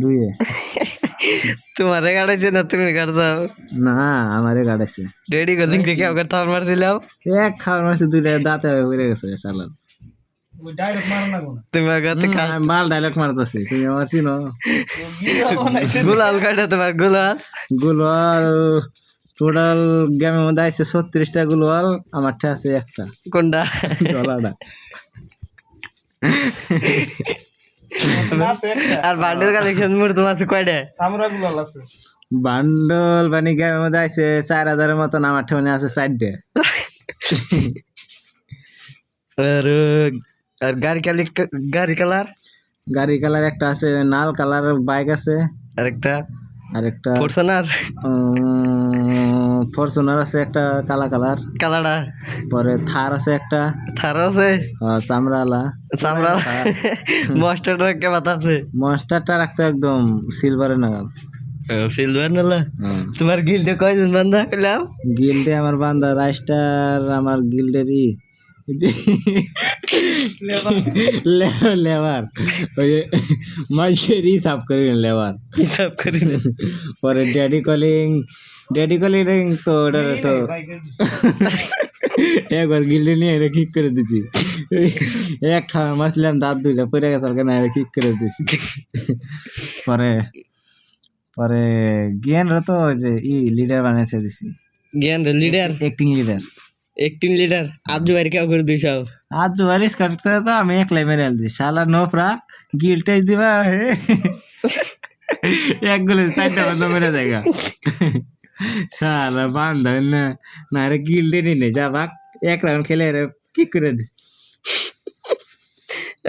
দুইয়ে। তোমারে কাটাইছে না তুমি কাটতাও? না আমারে কাটাইছে। ডেডি গদিন কে কেউ করতে মার দিলাও? এক খাওয়ার মারছে দুইটা দাঁতে পড়ে গেছে শালার। তুমি আগাতে কাট আমি বাল ডায়লগ মারতেছি, তুমি আমার চিনো? গুলাল কাটা তোমার গুলাল। গুলওয়াল টোটাল গেমের মধ্যে আছে 36টা গুলওয়াল, আমারটা আছে একটা কোনটা? ডলারটা। আর বান্ডেল কালেকশন মোর তোমার আছে কয়টা? সামরা গুলাল আছে। বান্ডল মানে গেমের মধ্যে আছে 4000-এর মতন, আমারটা মানে আছে 4টে। আর আর গাড়ি কালার গাড়ি কালার একটা আছে, লাল কালার বাইক আছে আরেকটা আরেকটা ফরচুনার ফরচুনার আছে একটা কালা কালার, কালারটা পরে থার আছে একটা, থার আছে চামড়ালা চামড়া মস্টারটা কে বাতাছে মনস্টারটা রাখতো একদম সিলভারের নাগাল। সিলভার নালা। তোমার গিল্ডে কয়জন বান্ধা পেলাম? গিল্ডে আমার বান্দা রাইস্টার, আমার গিল্ডেরই লেবার, ওই যে মাইসের হিসাব করি লেবার হিসাব করি না। পরে ড্যাডি কলিং তো ওটা তো একবার গিল্ডে নিয়ে এরা কিক করে দিছি, এক খাওয়া মারছিলাম দাঁত দুইটা পরে গেছে কেন এরা কিক করে দিছি। পরে পরে জ্ঞানরা তো ওই যে লিডার বানাইছে দিছি, জ্ঞান লিডার অ্যাক্টিং লিডার। আব্দু ভাই কেউ করে দিছাও? আজ বারিশ করতে তো আমি একলাই মেরে আলছি শালা নোফরা গিলটাই দিবা হে এক গোলে 4টা বন্ধ মেরে দেগা শালা বান্ধা না না রে গিলটে নিলে যা বাক এক রাউন্ড খেলে রে কি করে দি।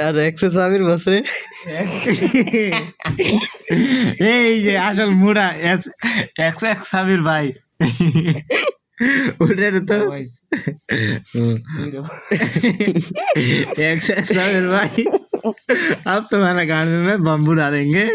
আর একশো সাবির বসে এই যে আসল মুড়া এক্স সাবির ভাই उधर तो एक साबिर भाई अब तुम्हारा गाने में बम्बू डालेंगे।